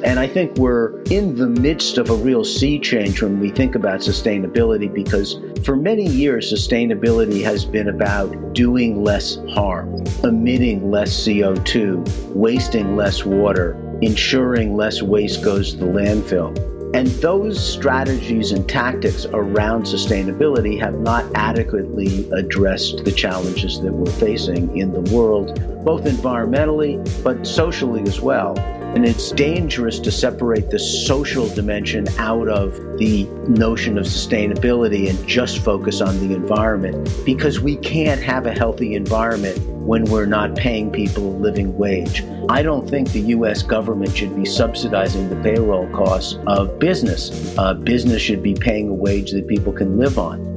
And I think we're in the midst of a real sea change when we think about sustainability, because for many years, sustainability has been about doing less harm, emitting less CO2, wasting less water, ensuring less waste goes to the landfill. And those strategies and tactics around sustainability have not adequately addressed the challenges that we're facing in the world, both environmentally, but socially as well. And it's dangerous to separate the social dimension out of the notion of sustainability and just focus on the environment, because we can't have a healthy environment when we're not paying people a living wage. I don't think the U.S. government should be subsidizing the payroll costs of business. Business should be paying a wage that people can live on.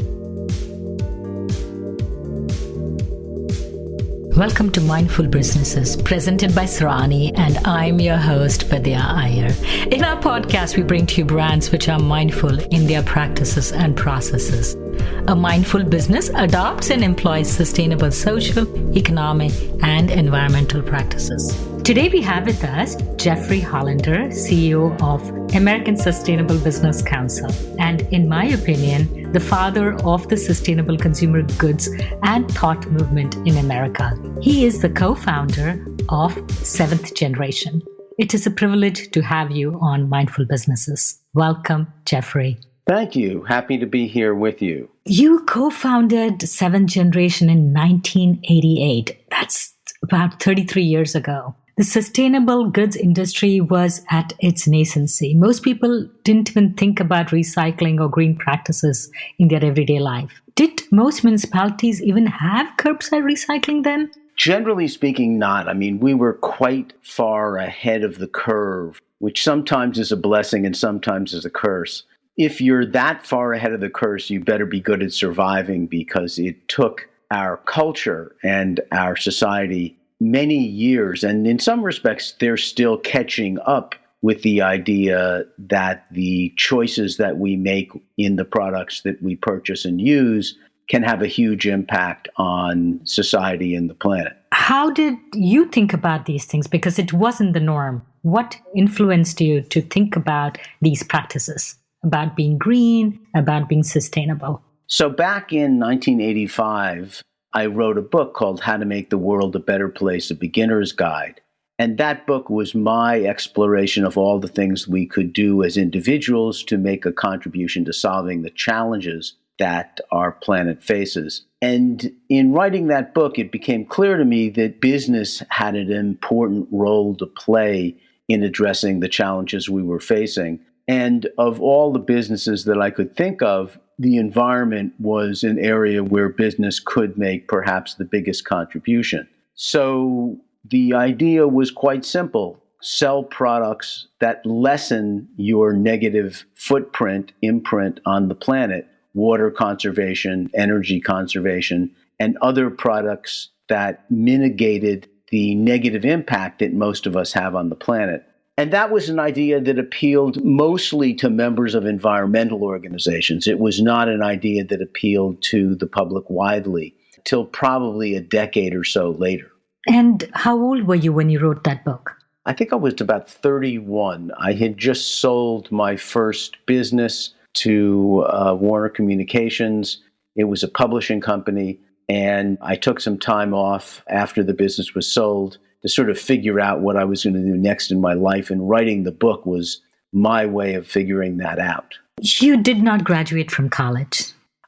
Welcome to Mindful Businesses, presented by Sarani, and I'm your host, Vidya Iyer. In our podcast, we bring to you brands which are mindful in their practices and processes. A mindful business adopts and employs sustainable social, economic, and environmental practices. Today we have with us Jeffrey Hollender, CEO of American Sustainable Business Council, and in my opinion, the father of the sustainable consumer goods and thought movement in America. He is the co-founder of Seventh Generation. It is a privilege to have you on Mindful Businesses. Welcome, Jeffrey. Thank you. Happy to be here with you. You co-founded Seventh Generation in 1988. That's about 33 years ago. The sustainable goods industry was at its nascency. Most people didn't even think about recycling or green practices in their everyday life. Did most municipalities even have curbside recycling then? Generally speaking, not. I mean, we were quite far ahead of the curve, which sometimes is a blessing and sometimes is a curse. If you're that far ahead of the curse, you better be good at surviving, because it took our culture and our society many years, and in some respects, they're still catching up with the idea that the choices that we make in the products that we purchase and use can have a huge impact on society and the planet. How did you think about these things? Because it wasn't the norm. What influenced you to think about these practices, about being green, about being sustainable? So back in 1985, I wrote a book called How to Make the World a Better Place, A Beginner's Guide. And that book was my exploration of all the things we could do as individuals to make a contribution to solving the challenges that our planet faces. And in writing that book, it became clear to me that business had an important role to play in addressing the challenges we were facing. And of all the businesses that I could think of, the environment was an area where business could make perhaps the biggest contribution. So the idea was quite simple. Sell products that lessen your negative footprint, imprint on the planet, water conservation, energy conservation, and other products that mitigated the negative impact that most of us have on the planet. And that was an idea that appealed mostly to members of environmental organizations. It was not an idea that appealed to the public widely till probably a decade or so later. And how old were you when you wrote that book? I think I was about 31. I had just sold my first business to Warner Communications. It was a publishing company, and I took some time off after the business was sold to sort of figure out what I was going to do next in my life, and writing the book was my way of figuring that out. You did not graduate from college.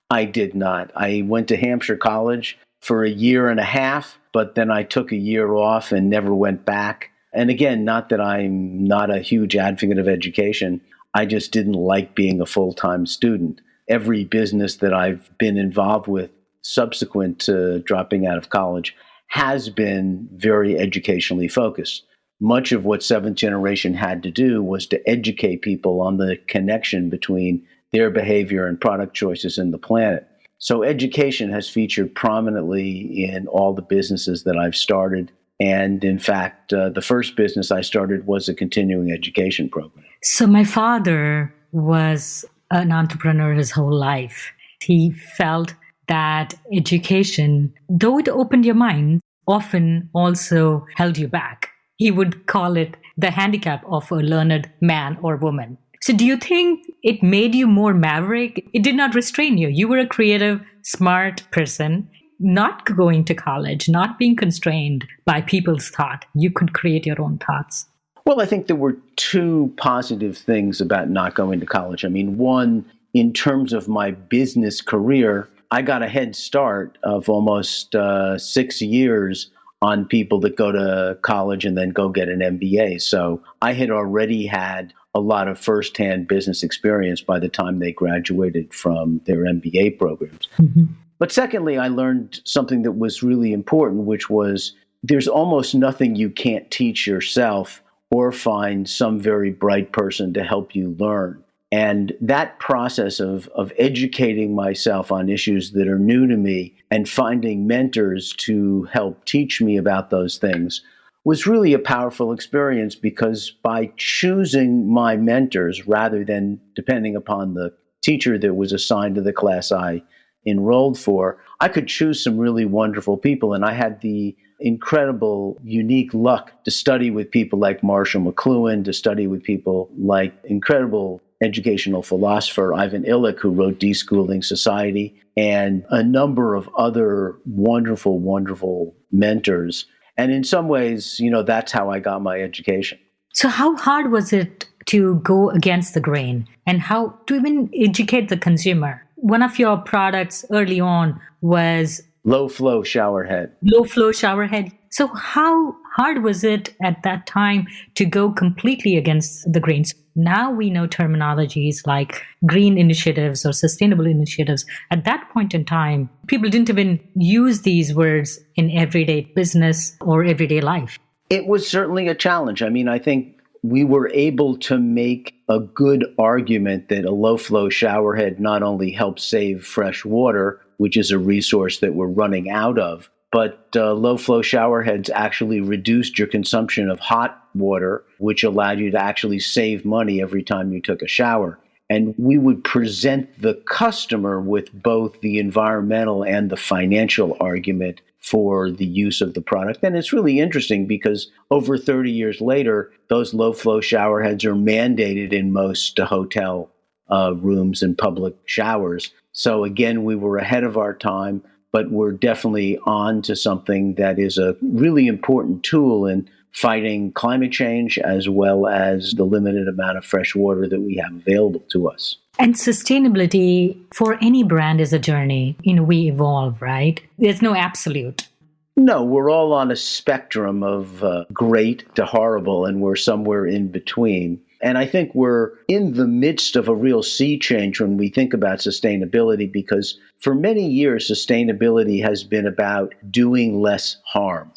I did not. I went to Hampshire College for a year and a half, but then I took a year off and never went back. And again, not that I'm not a huge advocate of education, I just didn't like being a full-time student. Every business that I've been involved with subsequent to dropping out of college has been very educationally focused. Much of what Seventh Generation had to do was to educate people on the connection between their behavior and product choices in the planet. So education has featured prominently in all the businesses that I've started. And in fact, the first business I started was a continuing education program. So my father was an entrepreneur his whole life. He felt that education, though it opened your mind, often also held you back. he would call it the handicap of a learned man or woman. So do you think it made you more maverick? It did not restrain you. You were a creative, smart person, not going to college, not being constrained by people's thought. You could create your own thoughts. Well, I think there were two positive things about not going to college. I mean, one, in terms of my business career, I got a head start of almost 6 years on people that go to college and then go get an MBA. So I had already had a lot of firsthand business experience by the time they graduated from their MBA programs. Mm-hmm. But secondly, I learned something that was really important, which was there's almost nothing you can't teach yourself or find some very bright person to help you learn. And that process of educating myself on issues that are new to me and finding mentors to help teach me about those things was really a powerful experience, because by choosing my mentors rather than depending upon the teacher that was assigned to the class I enrolled for, I could choose some really wonderful people. And I had the incredible, unique luck to study with people like Marshall McLuhan, to study with people like incredible educational philosopher Ivan Illich, who wrote Deschooling Society, and a number of other wonderful, wonderful mentors. And in some ways, that's how I got my education. So how hard was it to go against the grain, and how to even educate the consumer? One of your products early on was low flow shower head. Low flow shower head. So how hard was it at that time to go completely against the grains? Now we know terminologies like green initiatives or sustainable initiatives. At that point in time, people didn't even use these words in everyday business or everyday life. It was certainly a challenge. I mean, I think we were able to make a good argument that a low flow shower head not only helps save fresh water, which is a resource that we're running out of, but low flow shower heads actually reduced your consumption of hot water, which allowed you to actually save money every time you took a shower. And we would present the customer with both the environmental and the financial argument for the use of the product. And it's really interesting because over 30 years later, those low flow shower heads are mandated in most hotel rooms and public showers. So again, we were ahead of our time, but we're definitely on to something that is a really important tool in fighting climate change, as well as the limited amount of fresh water that we have available to us. And sustainability for any brand is a journey. We evolve, right? There's no absolute. No, we're all on a spectrum of great to horrible, and we're somewhere in between. And I think we're in the midst of a real sea change when we think about sustainability, because for many years, sustainability has been about doing less harm,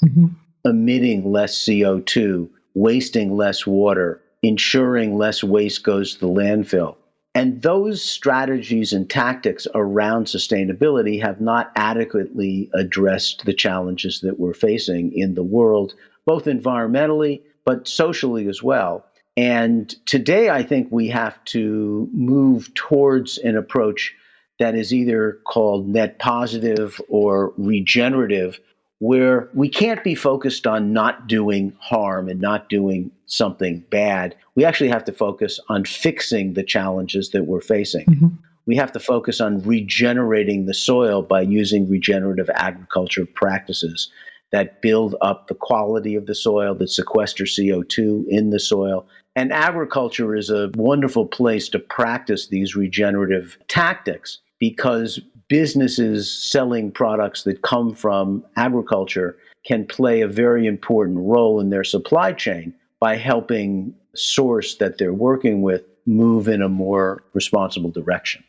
emitting less CO2, wasting less water, ensuring less waste goes to the landfill. And those strategies and tactics around sustainability have not adequately addressed the challenges that we're facing in the world, both environmentally, but socially as well. And today, I think we have to move towards an approach that is either called net positive or regenerative, where we can't be focused on not doing harm and not doing something bad. We actually have to focus on fixing the challenges that we're facing. We have to focus on regenerating the soil by using regenerative agriculture practices that build up the quality of the soil, that sequester CO2 in the soil. And agriculture is a wonderful place to practice these regenerative tactics, because businesses selling products that come from agriculture can play a very important role in their supply chain by helping the source that they're working with move in a more responsible direction.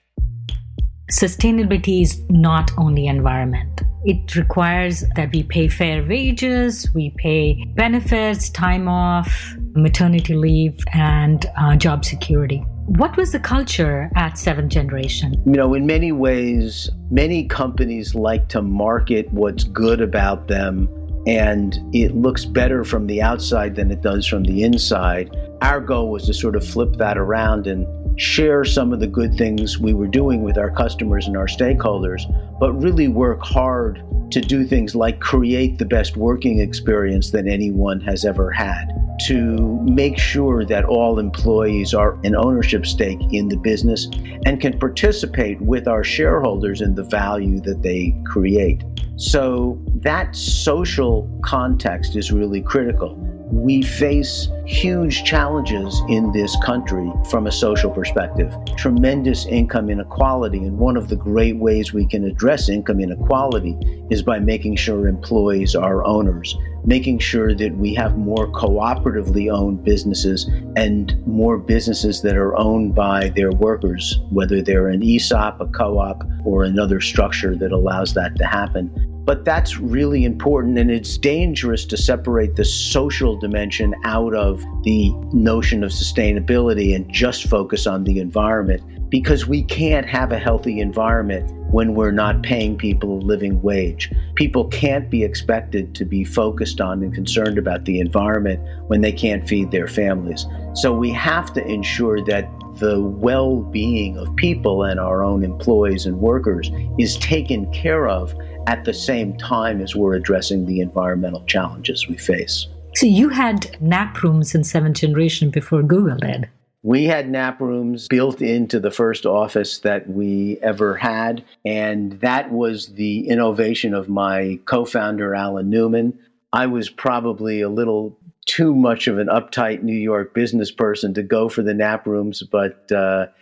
Sustainability is not only environment. It requires that we pay fair wages, we pay benefits, time off, maternity leave, and job security. What was the culture at Seventh Generation? In many ways, many companies like to market what's good about them, and it looks better from the outside than it does from the inside. Our goal was to sort of flip that around and share some of the good things we were doing with our customers and our stakeholders, but really work hard to do things like create the best working experience that anyone has ever had, to make sure that all employees are an ownership stake in the business and can participate with our shareholders in the value that they create. So that social context is really critical. We face huge challenges in this country from a social perspective, tremendous income inequality. And one of the great ways we can address income inequality is by making sure employees are owners, making sure that we have more cooperatively owned businesses and more businesses that are owned by their workers, whether they're an ESOP, a co-op, or another structure that allows that to happen. But that's really important, and it's dangerous to separate the social dimension out of the notion of sustainability and just focus on the environment, because we can't have a healthy environment when we're not paying people a living wage. People can't be expected to be focused on and concerned about the environment when they can't feed their families. So we have to ensure that the well-being of people and our own employees and workers is taken care of at the same time as we're addressing the environmental challenges we face. So you had nap rooms in seventh generation before Google did. We had nap rooms built into the first office that we ever had, and that was the innovation of my co-founder, Alan Newman. I was probably a little too much of an uptight New York business person to go for the nap rooms, but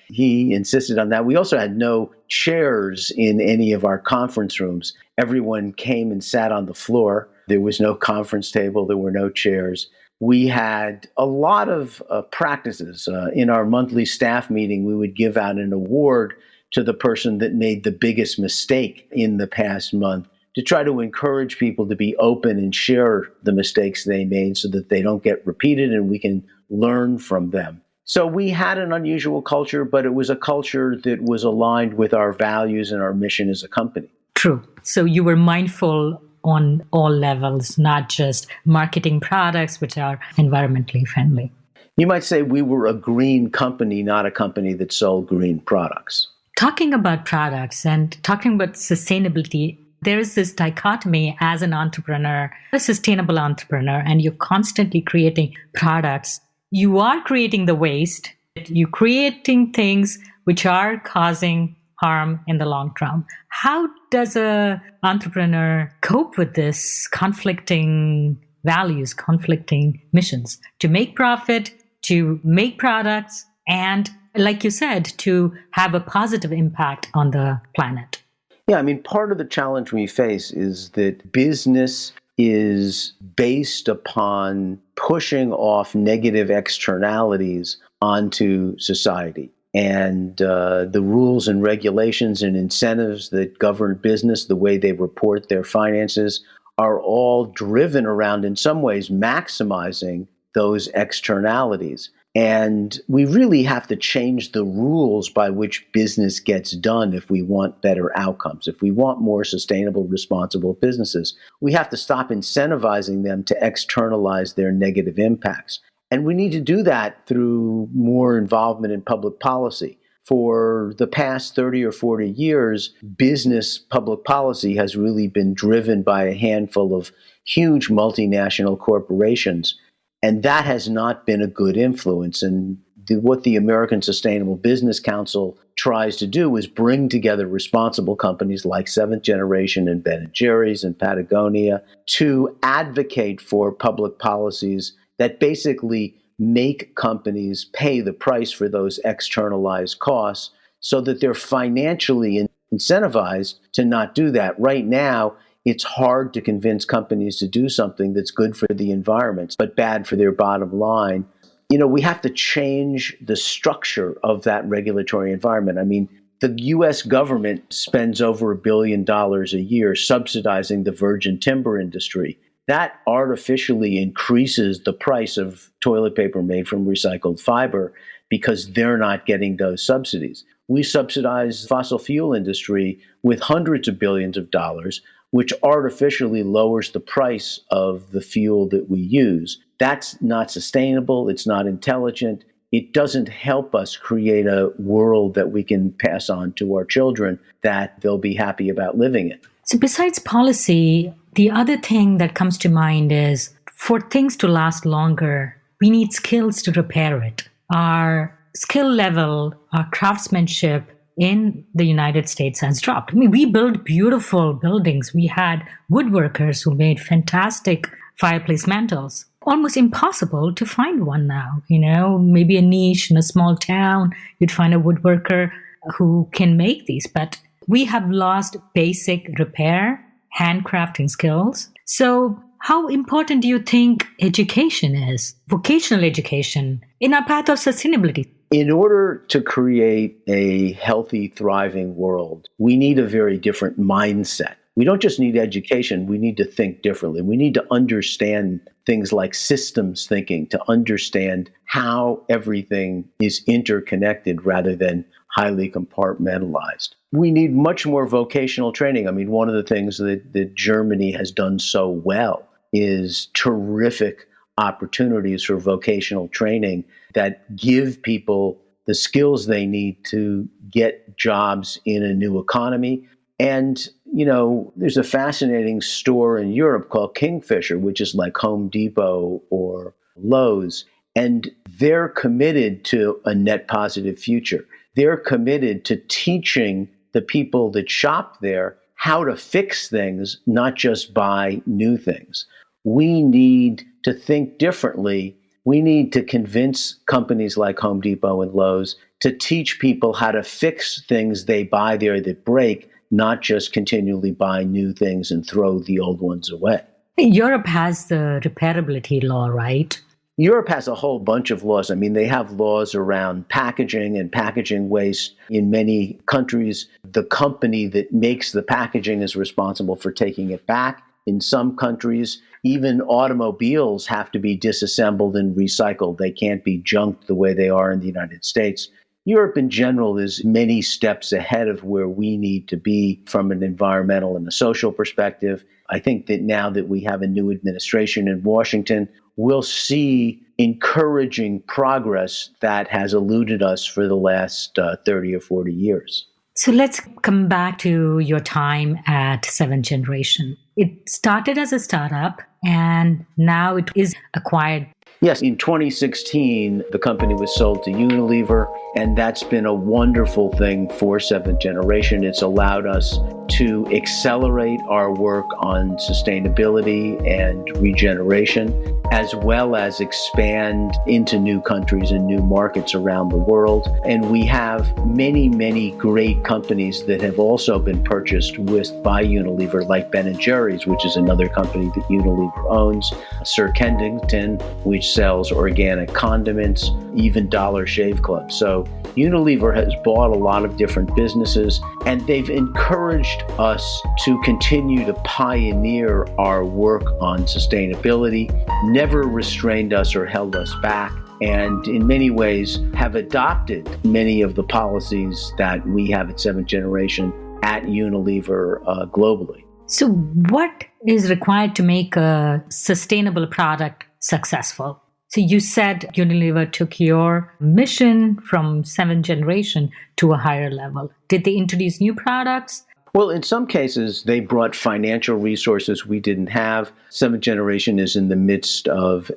he insisted on that. We also had no chairs in any of our conference rooms. Everyone came and sat on the floor. There was no conference table. There were no chairs. We had a lot of practices. In our monthly staff meeting, we would give out an award to the person that made the biggest mistake in the past month, to try to encourage people to be open and share the mistakes they made so that they don't get repeated and we can learn from them. So we had an unusual culture, but it was a culture that was aligned with our values and our mission as a company. True. So you were mindful on all levels, not just marketing products which are environmentally friendly. You might say we were a green company, not a company that sold green products. Talking about products and talking about sustainability, there is this dichotomy as an entrepreneur, a sustainable entrepreneur, and you're constantly creating products. You are creating the waste. You're creating things which are causing harm in the long term. How does an entrepreneur cope with this conflicting values, conflicting missions to make profit, to make products, and like you said, to have a positive impact on the planet? Yeah, I mean, part of the challenge we face is that business is based upon pushing off negative externalities onto society. And the rules and regulations and incentives that govern business, the way they report their finances, are all driven around, in some ways, maximizing those externalities. And we really have to change the rules by which business gets done if we want better outcomes. If we want more sustainable, responsible businesses, we have to stop incentivizing them to externalize their negative impacts. And we need to do that through more involvement in public policy. For the past 30 or 40 years, business public policy has really been driven by a handful of huge multinational corporations. And that has not been a good influence. And what the American Sustainable Business Council tries to do is bring together responsible companies like Seventh Generation and Ben & Jerry's and Patagonia to advocate for public policies that basically make companies pay the price for those externalized costs so that they're financially incentivized to not do that. Right now, it's hard to convince companies to do something that's good for the environment, but bad for their bottom line. You know, we have to change the structure of that regulatory environment. I mean, the U.S. government spends over $1 billion a year subsidizing the virgin timber industry. That artificially increases the price of toilet paper made from recycled fiber because they're not getting those subsidies. We subsidize the fossil fuel industry with hundreds of billions of dollars, which artificially lowers the price of the fuel that we use. That's not sustainable. It's not intelligent. It doesn't help us create a world that we can pass on to our children that they'll be happy about living in. So besides policy, the other thing that comes to mind is for things to last longer, we need skills to repair it. Our skill level, our craftsmanship in the United States has dropped. I mean, we built beautiful buildings. We had woodworkers who made fantastic fireplace mantles. Almost impossible to find one now. Maybe a niche in a small town, you'd find a woodworker who can make these. But we have lost basic repair, handcrafting skills. So how important do you think education is, vocational education, in our path of sustainability? In order to create a healthy, thriving world, we need a very different mindset. We don't just need education, we need to think differently. We need to understand things like systems thinking, to understand how everything is interconnected rather than highly compartmentalized. We need much more vocational training. I mean, one of the things that Germany has done so well is terrific opportunities for vocational training that give people the skills they need to get jobs in a new economy. And, there's a fascinating store in Europe called Kingfisher, which is like Home Depot or Lowe's. And they're committed to a net positive future. They're committed to teaching the people that shop there how to fix things, not just buy new things. We need to think differently. We need to convince companies like Home Depot and Lowe's to teach people how to fix things they buy there that break, not just continually buy new things and throw the old ones away. Europe has the repairability law, right? Europe has a whole bunch of laws. I mean, they have laws around packaging and packaging waste. In many countries, the company that makes the packaging is responsible for taking it back. In some countries, even automobiles have to be disassembled and recycled. They can't be junked the way they are in the United States. Europe in general is many steps ahead of where we need to be from an environmental and a social perspective. I think that now that we have a new administration in Washington, we'll see encouraging progress that has eluded us for the last 30 or 40 years. So let's come back to your time at Seventh Generation. It started as a startup and now it is acquired. Yes, in 2016, the company was sold to Unilever, and that's been a wonderful thing for Seventh Generation. It's allowed us to accelerate our work on sustainability and regeneration, as well as expand into new countries and new markets around the world. And we have many, many great companies that have also been purchased by Unilever, like Ben & Jerry's, which is another company that Unilever owns, Sir Kensington, which sells organic condiments, even Dollar Shave Club. So Unilever has bought a lot of different businesses, and they've encouraged us to continue to pioneer our work on sustainability, never restrained us or held us back, and in many ways have adopted many of the policies that we have at Seventh Generation at Unilever globally. So what is required to make a sustainable product successful? So you said Unilever took your mission from Seventh Generation to a higher level. Did they introduce new products? Well, in some cases, they brought financial resources we didn't have. Seventh Generation is in the midst of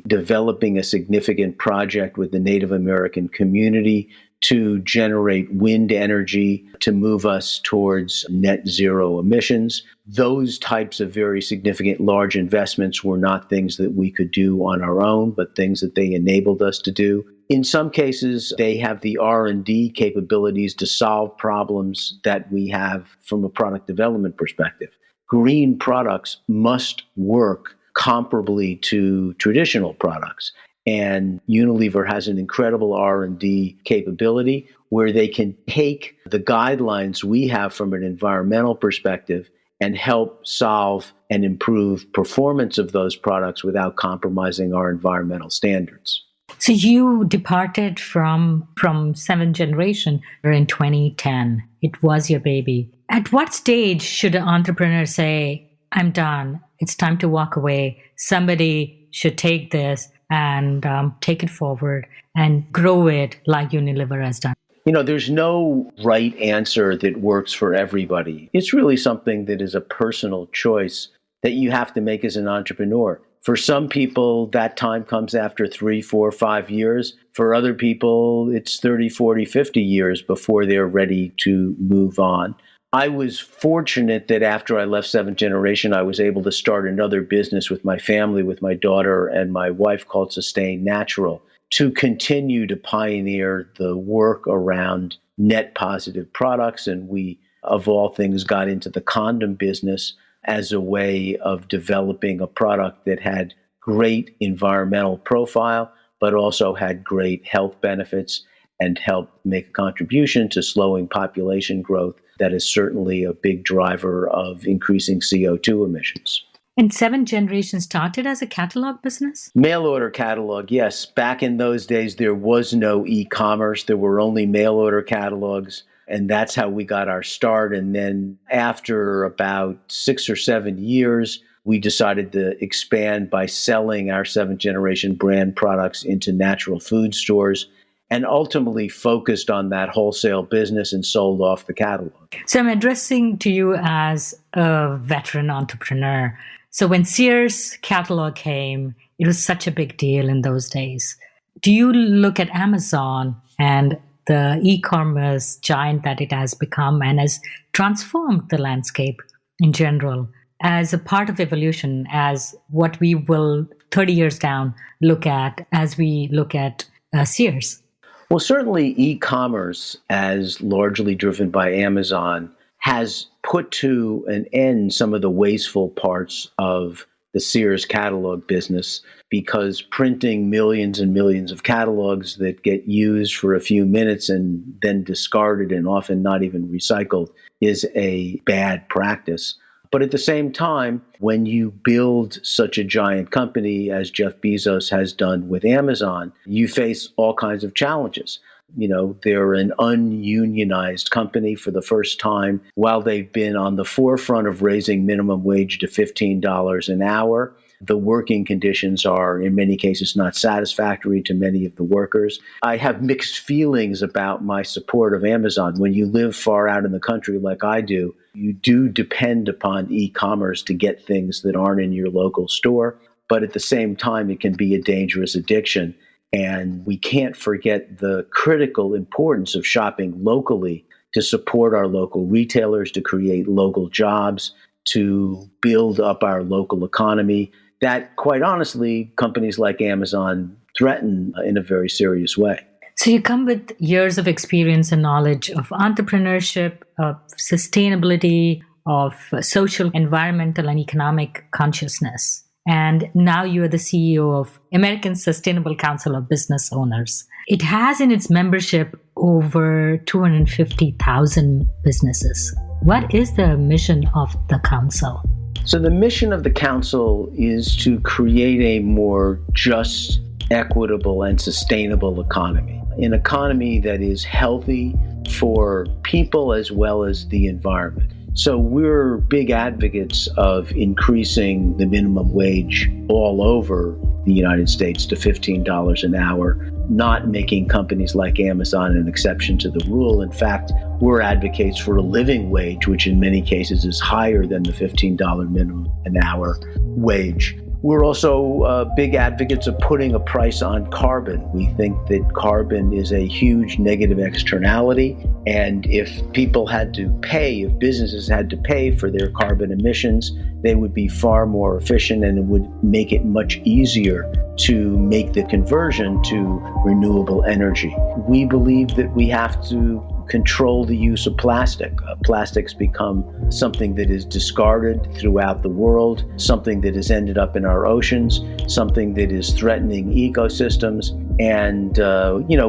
developing a significant project with the Native American community to generate wind energy to move us towards net zero emissions. Those types of very significant large investments were not things that we could do on our own, but things that they enabled us to do. In some cases, they have the R&D capabilities to solve problems that we have from a product development perspective. Green products must work comparably to traditional products. And Unilever has an incredible R&D capability where they can take the guidelines we have from an environmental perspective and help solve and improve performance of those products without compromising our environmental standards. So you departed from Seventh Generation in 2010. It was your baby. At what stage should an entrepreneur say, I'm done, it's time to walk away, somebody should take this and take it forward and grow it like Unilever has done? There's no right answer that works for everybody. It's really something that is a personal choice that you have to make as an entrepreneur. For some people, that time comes after 3, 4, 5 years. For other people, it's 30, 40, 50 years before they're ready to move on. I was fortunate that after I left Seventh Generation, I was able to start another business with my family, with my daughter and my wife, called Sustain Natural, to continue to pioneer the work around net positive products. And we, of all things, got into the condom business as a way of developing a product that had great environmental profile, but also had great health benefits and helped make a contribution to slowing population growth. That is certainly a big driver of increasing CO2 emissions. And Seventh Generation started as a catalog business? Mail order catalog, yes. Back in those days, there was no e-commerce. There were only mail order catalogs. And that's how we got our start. And then after about 6 or 7 years, we decided to expand by selling our Seventh Generation brand products into natural food stores, and ultimately focused on that wholesale business and sold off the catalog. So I'm addressing to you as a veteran entrepreneur. So when Sears catalog came, it was such a big deal in those days. Do you look at Amazon and the e-commerce giant that it has become and has transformed the landscape in general as a part of evolution, as what we will 30 years down look at as we look at Sears? Well, certainly e-commerce, as largely driven by Amazon, has put to an end some of the wasteful parts of the Sears catalog business, because printing millions and millions of catalogs that get used for a few minutes and then discarded and often not even recycled is a bad practice. But at the same time, when you build such a giant company as Jeff Bezos has done with Amazon, you face all kinds of challenges. They're an ununionized company for the first time. While they've been on the forefront of raising minimum wage to $15 an hour, the working conditions are, in many cases, not satisfactory to many of the workers. I have mixed feelings about my support of Amazon. When you live far out in the country like I do, you do depend upon e-commerce to get things that aren't in your local store. But at the same time, it can be a dangerous addiction. And we can't forget the critical importance of shopping locally to support our local retailers, to create local jobs, to build up our local economy, that, quite honestly, companies like Amazon threaten in a very serious way. So you come with years of experience and knowledge of entrepreneurship, of sustainability, of social, environmental, and economic consciousness. And now you are the CEO of American Sustainable Council of Business Owners. It has in its membership over 250,000 businesses. What is the mission of the council? So the mission of the council is to create a more just, equitable, and sustainable economy. An economy that is healthy for people as well as the environment. So we're big advocates of increasing the minimum wage all over the United States to $15 an hour, not making companies like Amazon an exception to the rule. In fact, we're advocates for a living wage, which in many cases is higher than the $15 minimum an hour wage. We're also big advocates of putting a price on carbon. We think that carbon is a huge negative externality, and if people had to pay, if businesses had to pay for their carbon emissions, they would be far more efficient, and it would make it much easier to make the conversion to renewable energy. We believe that we have to control the use of plastic. Plastics become something that is discarded throughout the world, something that has ended up in our oceans, something that is threatening ecosystems. And,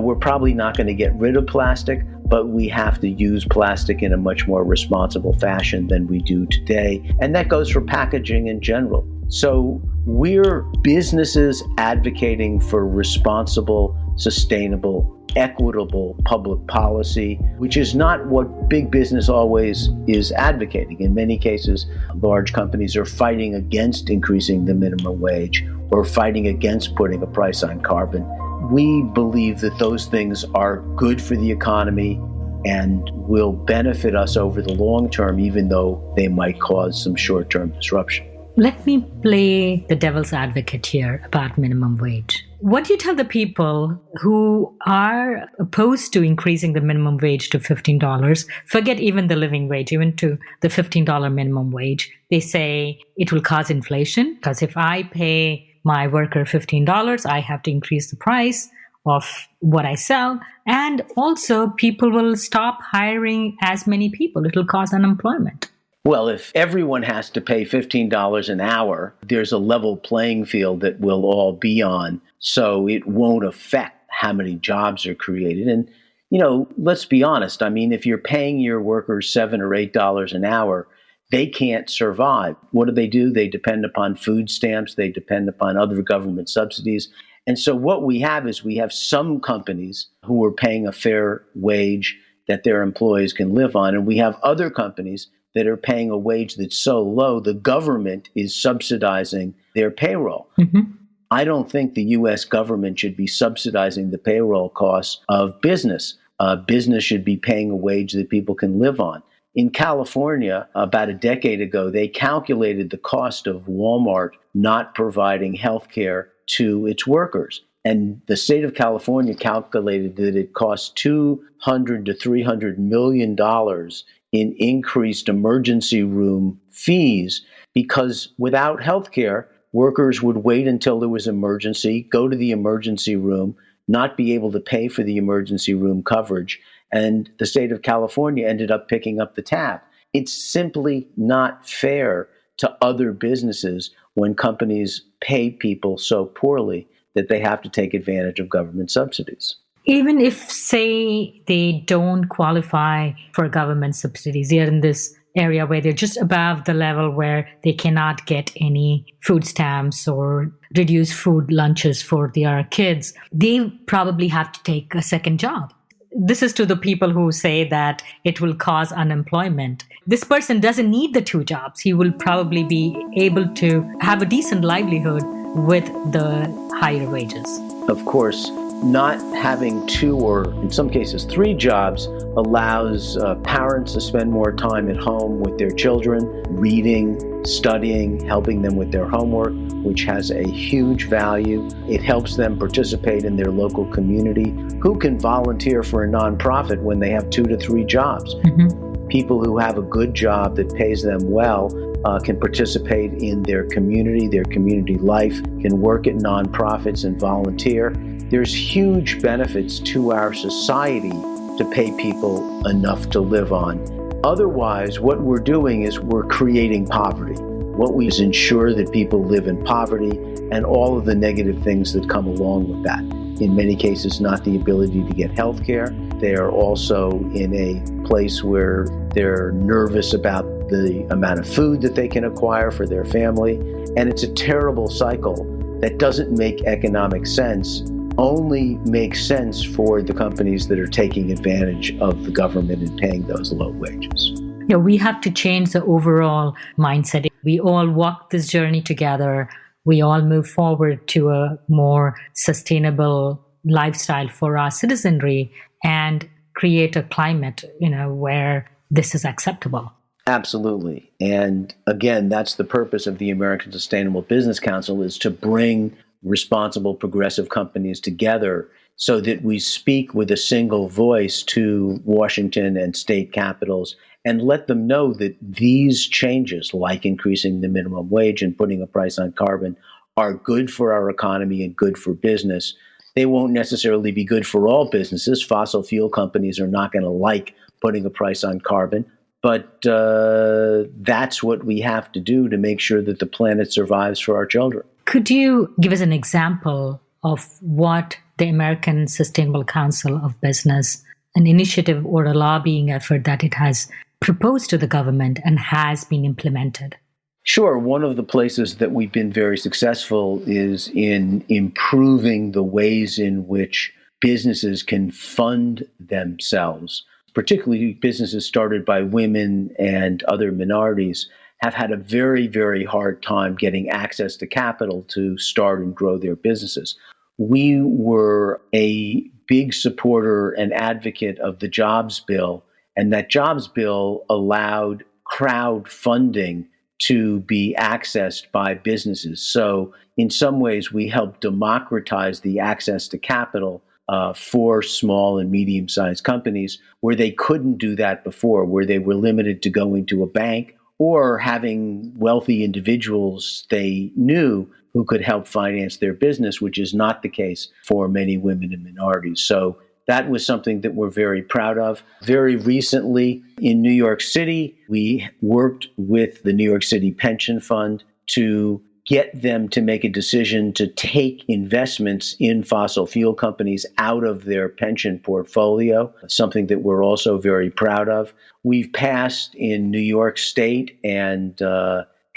we're probably not going to get rid of plastic, but we have to use plastic in a much more responsible fashion than we do today. And that goes for packaging in general. So we're businesses advocating for responsible, sustainable, equitable public policy, which is not what big business always is advocating. In many cases, large companies are fighting against increasing the minimum wage or fighting against putting a price on carbon. we believe that those things are good for the economy and will benefit us over the long term, even though they might cause some short-term disruption. Let me play the devil's advocate here about minimum wage. What do you tell the people who are opposed to increasing the minimum wage to $15? Forget even the living wage, even to the $15 minimum wage. They say it will cause inflation because if I pay my worker $15, I have to increase the price of what I sell. And also people will stop hiring as many people. It will cause unemployment. Well, if everyone has to pay $15 an hour, there's a level playing field that we'll all be on. So it won't affect how many jobs are created. And, let's be honest. I mean, if you're paying your workers $7 or $8 an hour, they can't survive. What do? They depend upon food stamps. They depend upon other government subsidies. And so what we have is we have some companies who are paying a fair wage that their employees can live on. And we have other companies that are paying a wage that's so low, the government is subsidizing their payroll. Mm-hmm. I don't think the U.S. government should be subsidizing the payroll costs of business. Business should be paying a wage that people can live on. In California, about a decade ago, they calculated the cost of Walmart not providing health care to its workers. And the state of California calculated that it cost $200 to $300 million in increased emergency room fees because without health care, workers would wait until there was an emergency, go to the emergency room, not be able to pay for the emergency room coverage. And the state of California ended up picking up the tab. It's simply not fair to other businesses when companies pay people so poorly that they have to take advantage of government subsidies. Even if, say, they don't qualify for government subsidies, they're in this area where they're just above the level where they cannot get any food stamps or reduced food lunches for their kids, they probably have to take a second job. This is to the people who say that it will cause unemployment. This person doesn't need the two jobs. He will probably be able to have a decent livelihood with the higher wages. Of course, not having two or in some cases three jobs allows parents to spend more time at home with their children, reading, studying, helping them with their homework, which has a huge value. It helps them participate in their local community. Who can volunteer for a nonprofit when they have 2 to 3 jobs? Mm-hmm. People who have a good job that pays them well can participate in their community life, can work at nonprofits and volunteer. There's huge benefits to our society to pay people enough to live on. Otherwise, what we're doing is we're creating poverty. What we is ensure that people live in poverty and all of the negative things that come along with that. In many cases, not the ability to get health care. They are also in a place where they're nervous about the amount of food that they can acquire for their family. And it's a terrible cycle that doesn't make economic sense, only makes sense for the companies that are taking advantage of the government and paying those low wages. Yeah, we have to change the overall mindset. We all walk this journey together. We all move forward to a more sustainable lifestyle for our citizenry and create a climate, where this is acceptable. Absolutely. And again, that's the purpose of the American Sustainable Business Council, is to bring responsible, progressive companies together so that we speak with a single voice to Washington and state capitals and let them know that these changes, like increasing the minimum wage and putting a price on carbon, are good for our economy and good for business. They won't necessarily be good for all businesses. Fossil fuel companies are not going to like putting a price on carbon. But that's what we have to do to make sure that the planet survives for our children. Could you give us an example of what the American Sustainable Council of Business, an initiative or a lobbying effort that it has proposed to the government and has been implemented? Sure. One of the places that we've been very successful is in improving the ways in which businesses can fund themselves. Particularly businesses started by women and other minorities have had a very, very hard time getting access to capital to start and grow their businesses. we were a big supporter and advocate of the jobs bill, and that jobs bill allowed crowdfunding to be accessed by businesses. So in some ways, we helped democratize the access to capital for small and medium-sized companies where they couldn't do that before, where they were limited to going to a bank or having wealthy individuals they knew who could help finance their business, which is not the case for many women and minorities. So that was something that we're very proud of. Very recently in New York City, we worked with the New York City Pension Fund to get them to make a decision to take investments in fossil fuel companies out of their pension portfolio, something that we're also very proud of. We've passed in New York State and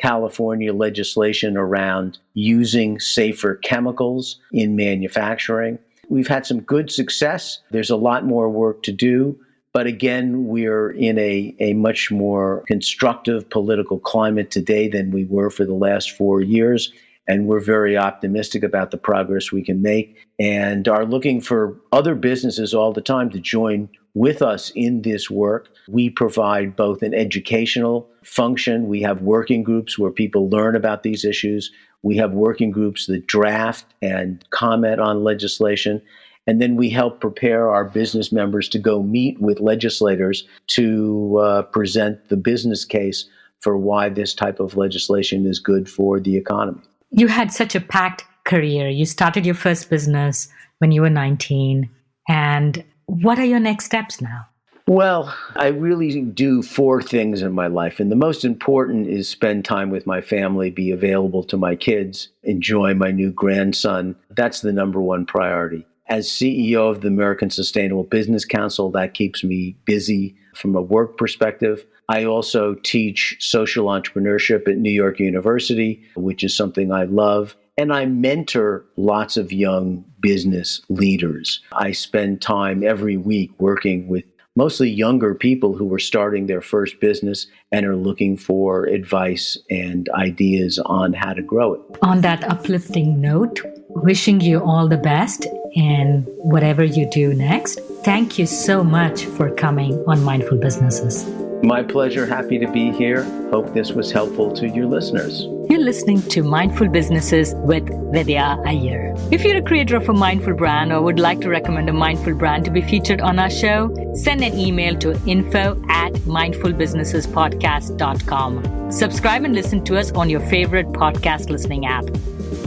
California legislation around using safer chemicals in manufacturing. We've had some good success. There's a lot more work to do. But again, we're in a much more constructive political climate today than we were for the last 4 years. And we're very optimistic about the progress we can make and are looking for other businesses all the time to join with us in this work. We provide both an educational function. We have working groups where people learn about these issues. We have working groups that draft and comment on legislation. And then we help prepare our business members to go meet with legislators to present the business case for why this type of legislation is good for the economy. You had such a packed career. You started your first business when you were 19. And what are your next steps now? Well, I really do 4 things in my life. And the most important is spend time with my family, be available to my kids, enjoy my new grandson. That's the number one priority. As CEO of the American Sustainable Business Council, that keeps me busy from a work perspective. I also teach social entrepreneurship at New York University, which is something I love. And I mentor lots of young business leaders. I spend time every week working with mostly younger people who are starting their first business and are looking for advice and ideas on how to grow it. On that uplifting note, wishing you all the best in whatever you do next. Thank you so much for coming on Mindful Businesses. My pleasure. Happy to be here. Hope this was helpful to your listeners. You're listening to Mindful Businesses with Vidya Iyer. If you're a creator of a mindful brand or would like to recommend a mindful brand to be featured on our show, send an email to info@mindfulbusinessespodcast.com. Subscribe and listen to us on your favorite podcast listening app.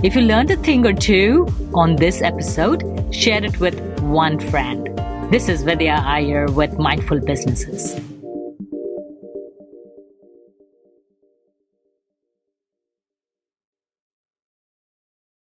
If you learned a thing or two on this episode, share it with one friend. This is Vidya Iyer with Mindful Businesses.